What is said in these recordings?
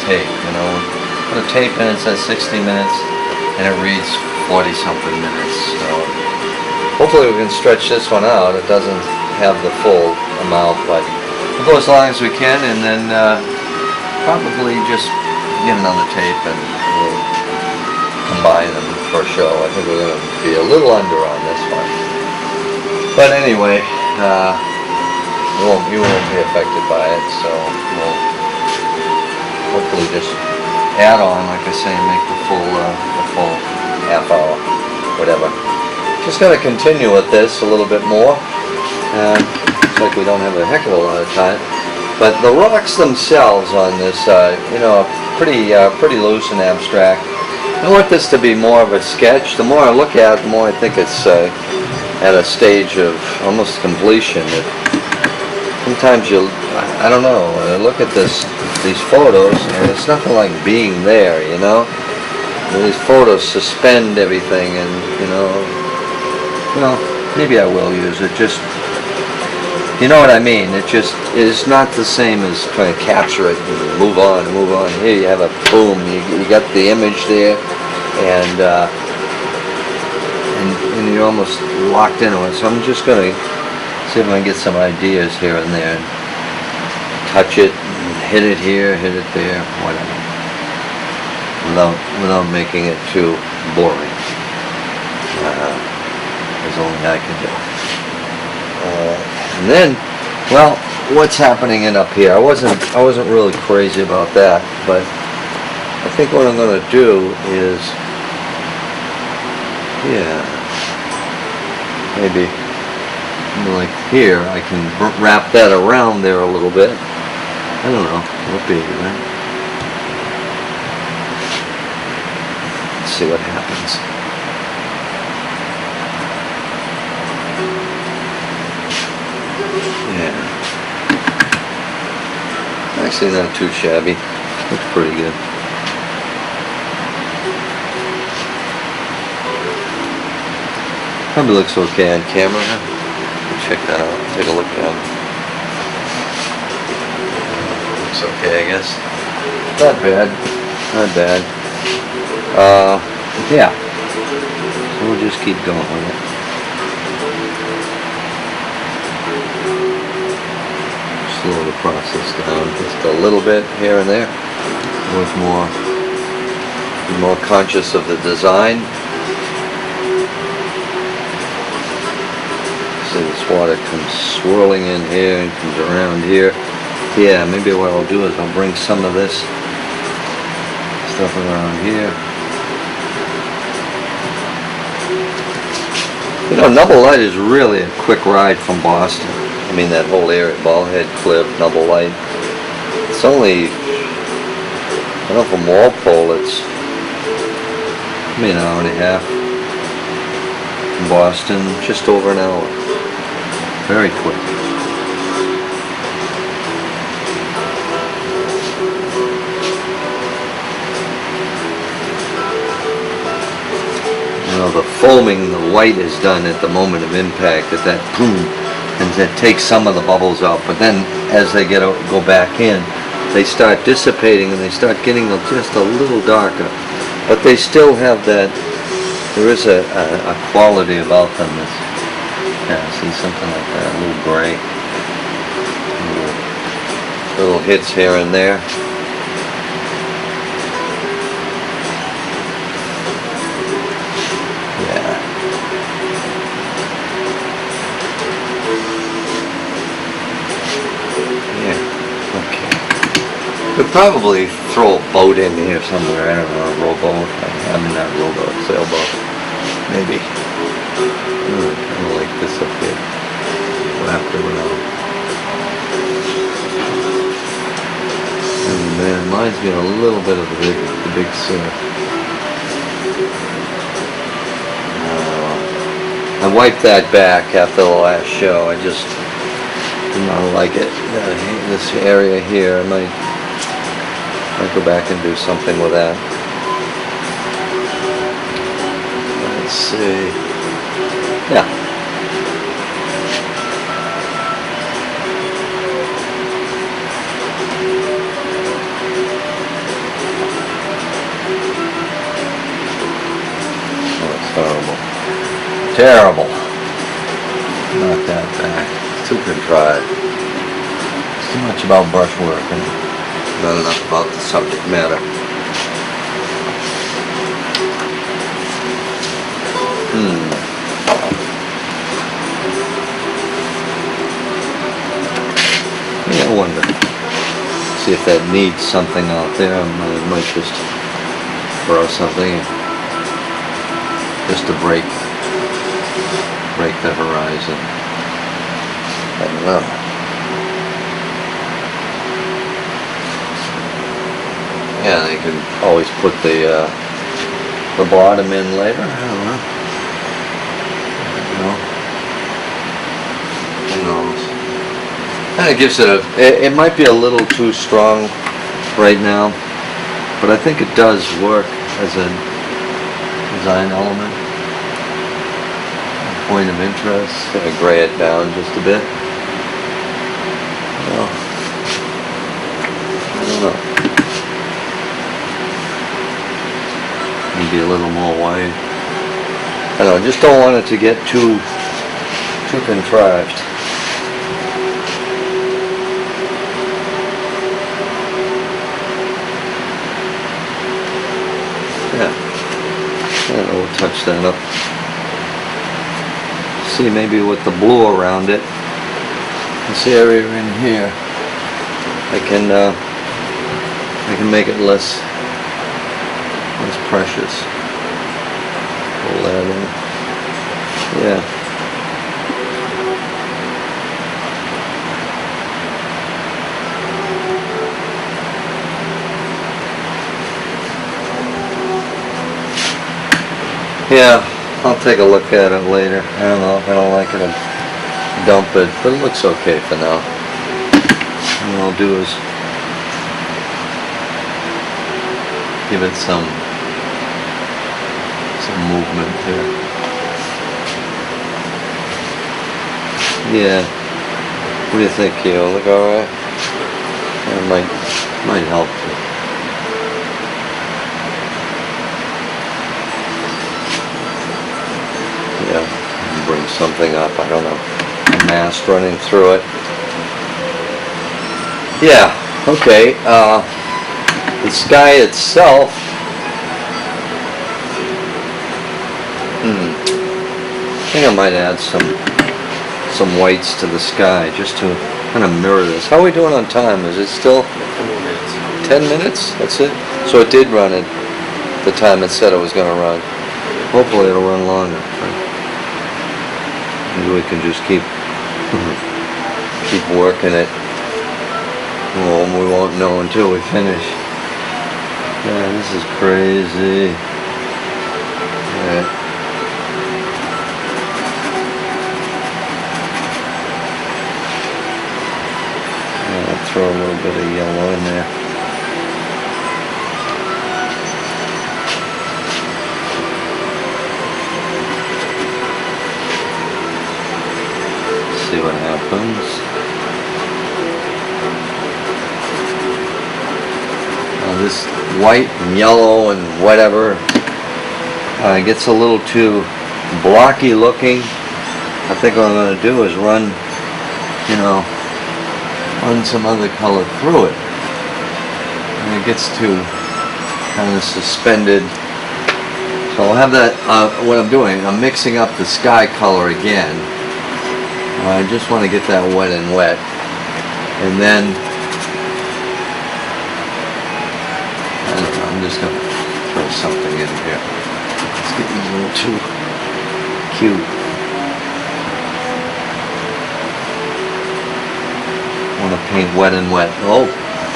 tape, you know. Put a tape in, it says 60 minutes, and it reads 40-something minutes. So hopefully we can stretch this one out. It doesn't have the full amount, but we'll go as long as we can, and then probably just get another tape and we'll combine them for show. I think we're going to be a little under on this one. But anyway, you won't be affected by it, so we'll hopefully just add on, like I say, and make the full half hour, whatever. Just going to continue with this a little bit more. Looks like we don't have a heck of a lot of time. But the rocks themselves on this, you know, are pretty loose and abstract. I want this to be more of a sketch. The more I look at it, the more I think it's at a stage of almost completion. Sometimes I don't know, I look at these photos and it's nothing like being there, you know. These photos suspend everything, and you know, well, maybe I will use it. Just, you know what I mean. It just is not the same as trying to capture it and move on and move on. Here you have a boom. You got the image there, and you're almost locked into it. So I'm just going to see if I can get some ideas here and there. Touch it, hit it here, hit it there, whatever. Without making it too boring. As only I can do. And then, well, what's happening in up here? I wasn't really crazy about that, but I think what I'm going to do is, yeah, maybe like here I can wrap that around there a little bit. I don't know, what be, right? Let's see what happens. Yeah. Actually not too shabby. Looks pretty good. Probably looks okay on camera. Check that out. Take a look at it. Looks okay, I guess. Not bad. Not bad. Yeah. So we'll just keep going with it. Slow the process down just a little bit here and there. Always more conscious of the design. See, this water comes swirling in here and comes around here. Yeah, maybe what I'll do is I'll bring some of this stuff around here. You know, Nubble Light is really a quick ride from Boston. I mean, that whole area, Ballhead Cliff, Nubble Light. It's only, I don't know, from Walpole, it's maybe an hour and a half. From Boston, just over an hour. Very quick. You know, the foaming, the light is done at the moment of impact, at that boom, and that takes some of the bubbles out. But then, as they go back in, they start dissipating and they start getting just a little darker. But they still have that. There is a quality about them. Yeah, see something like that, a little gray, little hits here and there. Yeah. Yeah. Okay. Could probably throw a boat in here somewhere. I don't know, a rowboat. I mean, not a rowboat, sailboat, maybe. Kind of like this up here, wrapped around. And then reminds me a little bit of the big surf. I wiped that back after the last show. I just did not like it. This area here, I might go back and do something with that. Let's see. Yeah. Terrible. Knock that back. It's too contrived. It's too much about brushwork and not enough about the subject matter. Yeah, I wonder. See if that needs something out there. I might just throw something just to break the horizon. I don't know. Yeah, they can always put the bottom in later. I don't know. Who knows? And it gives it it might be a little too strong right now, but I think it does work as a design element. A point of interest. Gonna gray it down just a bit. Well, I don't know. Maybe a little more white. I don't know, just don't want it to get too contrived. Yeah, we'll touch that up. See, maybe with the blue around it, this area in here, I can make it less precious. Pull that in. Yeah. Yeah, I'll take a look at it later. I don't know if I don't like it, I'll dump it, but it looks okay for now. And what I'll do is give it some movement here. Yeah. What do you think, Keo? Look alright? It might help too. Yeah, bring something up, I don't know, a mast running through it. Yeah, okay, the sky itself, I think I might add some whites to the sky just to kind of mirror this. How are we doing on time? Is it still 10 minutes? That's it? So it did run at the time it said it was going to run. Hopefully it'll run longer. Maybe we can just keep working it. Well, we won't know until we finish. Yeah, this is crazy. Yeah. I'll throw a little bit of yellow in there. See what happens. Now this white and yellow and whatever gets a little too blocky looking. I think what I'm going to do is run some other color through it. And it gets too kind of suspended. So I'll have that, what I'm doing, I'm mixing up the sky color again. I just want to get that wet and wet, and then I don't know, I'm just going to throw something in here. It's getting a little too cute. I want to paint wet and wet. Oh,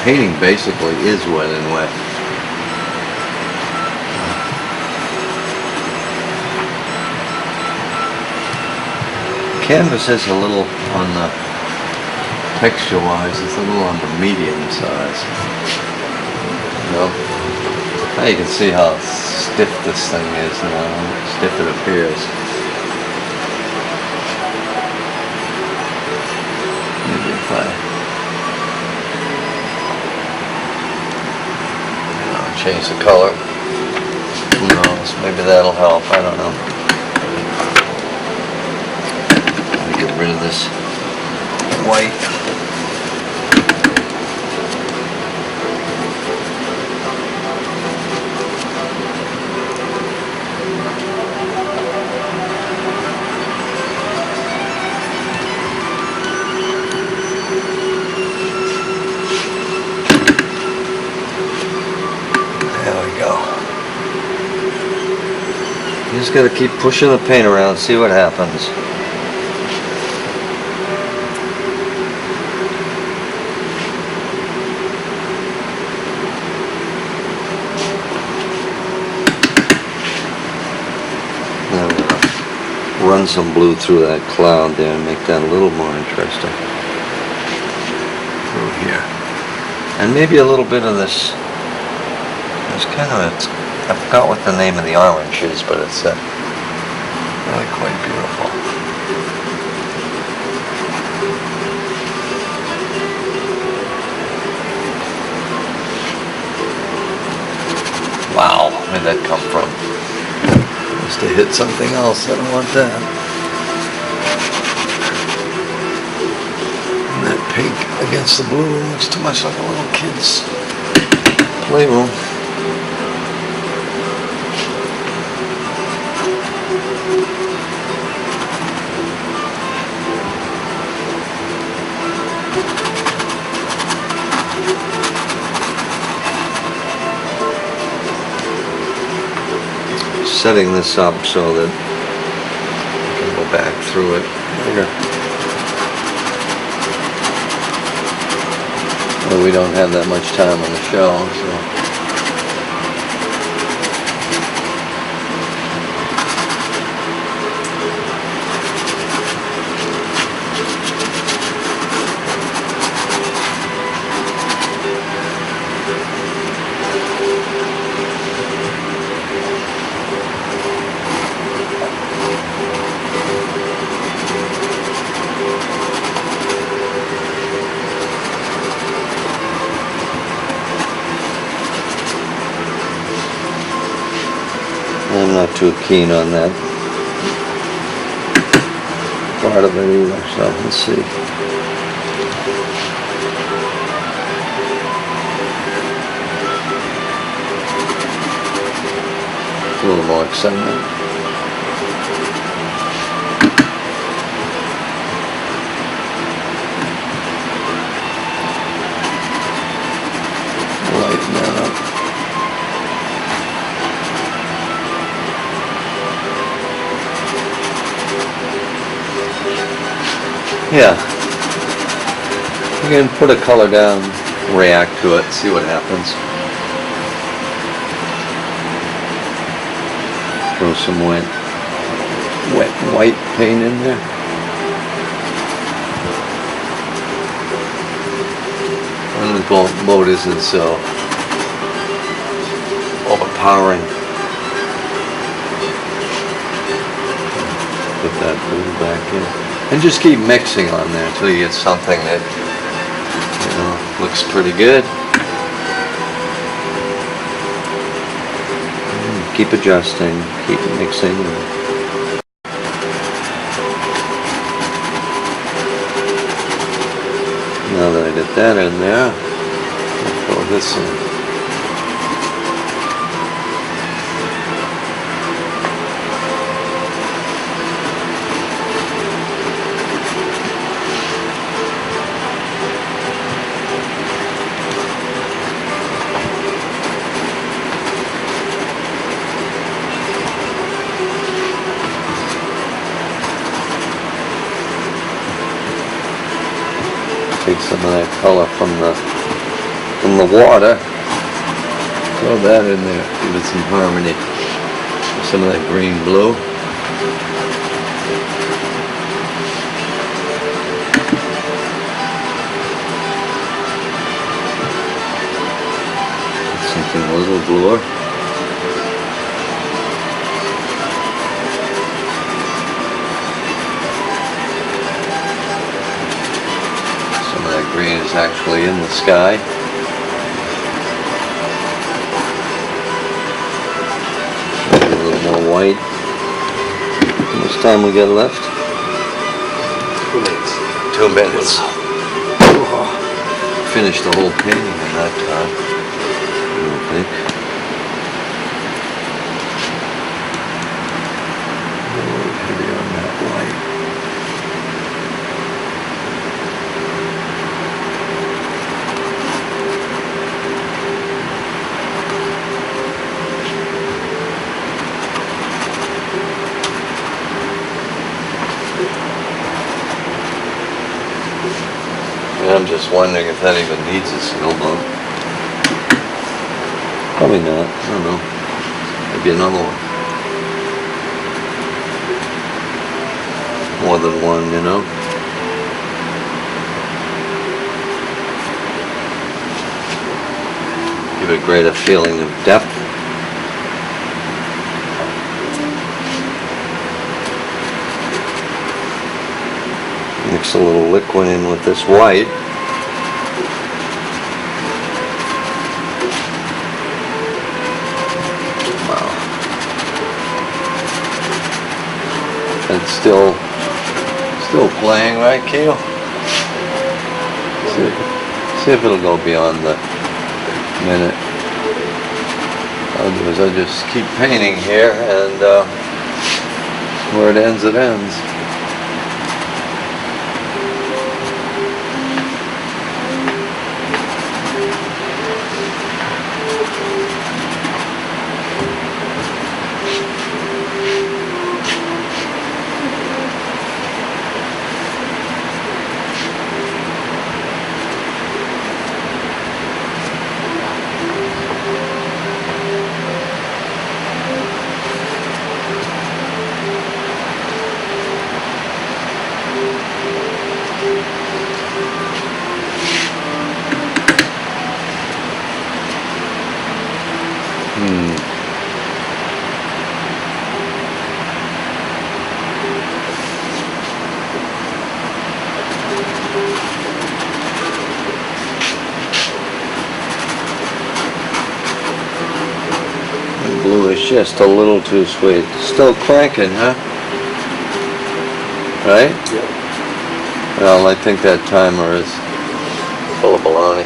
painting basically is wet and wet. Canvas is a little on the texture wise, it's a little on the medium size. Now you can see how stiff this thing is now, how stiff it appears. Maybe if I'll change the color. Who knows, maybe that'll help, I don't know. get rid of this white. You just gotta keep pushing the paint around, see what happens. Now I'm gonna run some blue through that cloud there and make that a little more interesting. Through here. And maybe a little bit of this. There's kind of a, I forgot what the name of the orange is, but it's really quite beautiful. Wow, where did that come from? Must have hit something else. I don't want that. And that pink against the blue looks too much like a little kid's playroom. Setting this up so that I can go back through it later. Well, we don't have that much time on the show, so. I'm not too keen on that part of it either, so let's see. A little more excitement. Lighten that up. Yeah, you can put a color down, react to it, see what happens. Throw some wet white paint in there. And the boat isn't so overpowering. Put that blue back in. And just keep mixing on there until you get something that, you know, looks pretty good. And keep adjusting, keep mixing. Now that I get that in there, I'll throw this in. Take some of that color from the water, throw that in there, give it some harmony. Some of that green blue. Something a little bluer. Green is actually in the sky. Maybe a little more white. How much time we got left? 2 minutes. Finished the whole painting in that time, I don't think. A little heavy on that light. I'm just wondering if that even needs a sailboat. Probably not. I don't know. Maybe another one. More than one, you know. Give it a greater feeling of depth. Mix a little liquid in with this white. Wow. It's still playing, right, Keel? See if it'll go beyond the minute. I'll do is I just keep painting here, and where it ends, it ends. Blue is just a little too sweet. Still cranking, huh? Right? Yep. Well, I think that timer is full of baloney.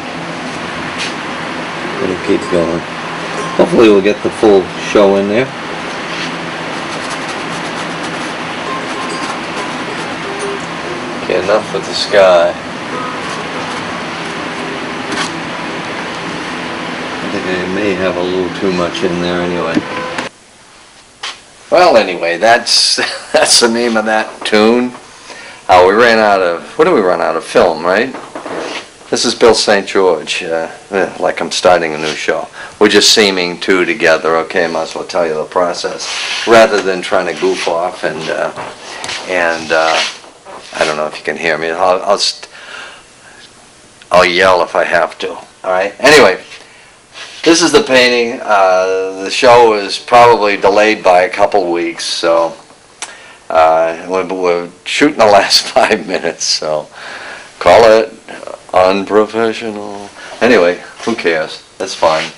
It'll keep going. Hopefully we'll get the full show in there. Okay, enough with the sky. I think I may have a little too much in there anyway. Well, anyway, that's the name of that tune. We ran out of, what did we run out of? Film, right? This is Bill St. George, like I'm starting a new show. We're just seaming two together, okay? Might as well tell you the process, rather than trying to goof off and I don't know if you can hear me. I'll yell if I have to. All right. Anyway, this is the painting. The show is probably delayed by a couple weeks, so we're shooting the last 5 minutes. So call it unprofessional. Anyway, who cares? That's fine.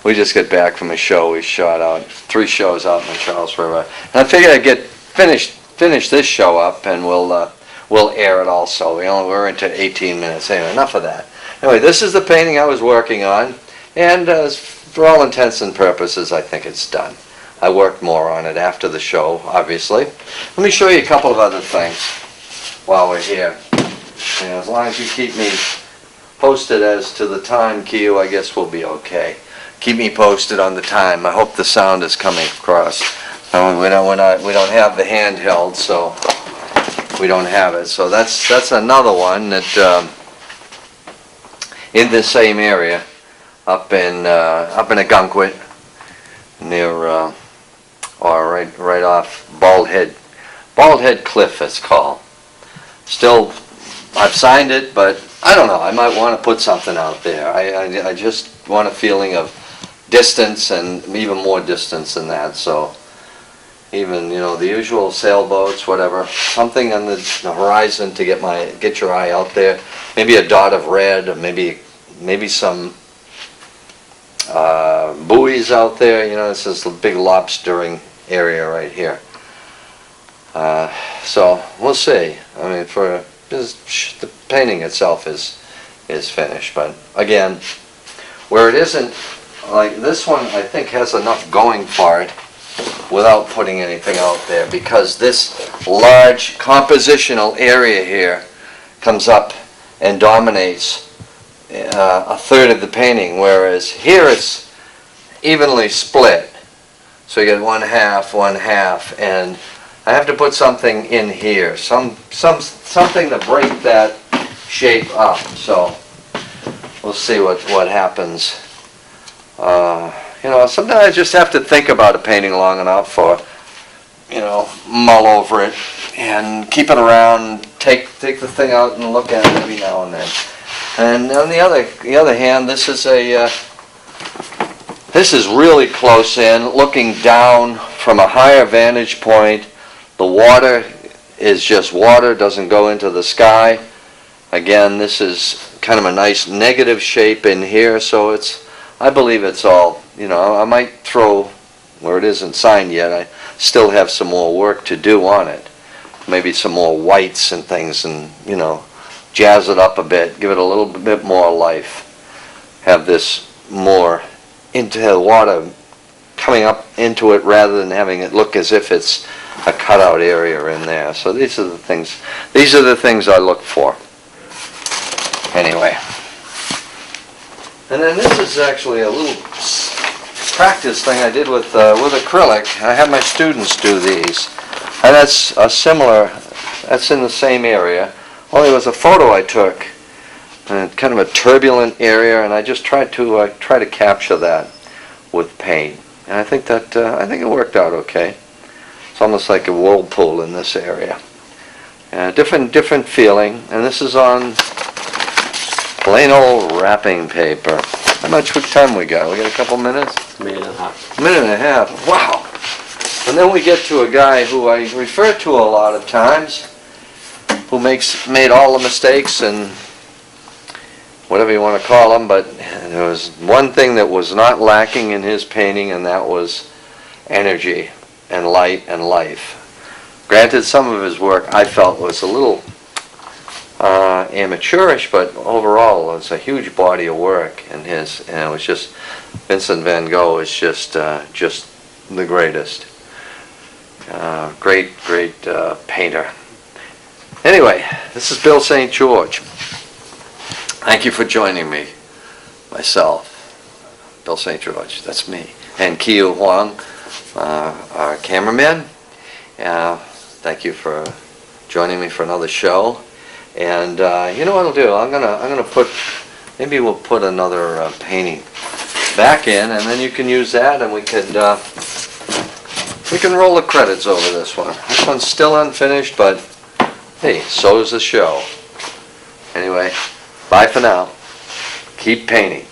We just get back from a show we shot out, 3 shows out in the Charles River, and I figured I'd get finish this show up, and we'll air it also. We're into 18 minutes. Anyway, enough of that. Anyway, this is the painting I was working on, and for all intents and purposes, I think it's done. I worked more on it after the show, obviously. Let me show you a couple of other things while we're here. And as long as you keep me posted as to the time, Q, I guess we'll be okay. Keep me posted on the time. I hope the sound is coming across. We don't have the handheld, so we don't have it. So that's another one that in this same area, up in Agunquit, near or right off Bald Head Cliff, it's called. Still, I've signed it, but I don't know. I might want to put something out there. I just want a feeling of distance, and even more distance than that. So even, you know, the usual sailboats, whatever, something on the horizon to get your eye out there. Maybe a dot of red, or maybe some buoys out there. You know, it's this big lobstering area right here. So we'll see. I mean, for the painting itself is finished. But again, where it isn't, like this one, I think has enough going for it without putting anything out there, because this large compositional area here comes up and dominates a third of the painting, whereas here it's evenly split. So you get one half, and I have to put something in here, something to break that shape up. So we'll see what happens. You know, sometimes I just have to think about a painting long enough for, you know, mull over it and keep it around, take the thing out and look at it every now and then. And on the other hand, this is really close in, looking down from a higher vantage point. The water is just water, doesn't go into the sky. Again, this is kind of a nice negative shape in here, so I believe it's all, you know, I might throw, where it isn't signed yet, I still have some more work to do on it. Maybe some more whites and things, and, you know, jazz it up a bit, give it a little bit more life. Have this more into the water, coming up into it rather than having it look as if it's a cutout area in there. So these are the things I look for. Anyway. And then this is actually a little practice thing I did with acrylic. I have my students do these. And that's in the same area. Only it was a photo I took, kind of a turbulent area, and I just tried to capture that with paint. And I think it worked out okay. It's almost like a whirlpool in this area. Different feeling, and this is on plain old wrapping paper. How much time we got? We got a couple minutes? Minute and a half. Minute and a half. Wow. And then we get to a guy who I refer to a lot of times, who made all the mistakes and whatever you want to call them, but there was one thing that was not lacking in his painting, and that was energy and light and life. Granted, some of his work I felt was a little amateurish, but overall it's a huge body of work, and it was just, Vincent van Gogh is just the greatest. Great painter. Anyway, this is Bill St. George. Thank you for joining me. Myself, Bill St. George, that's me. And Kiyu Huang, our cameraman. Thank you for joining me for another show. And you know what I'll do? I'm gonna put, maybe we'll put another painting back in, and then you can use that, and we can roll the credits over this one. This one's still unfinished, but hey, so is the show. Anyway, bye for now. Keep painting.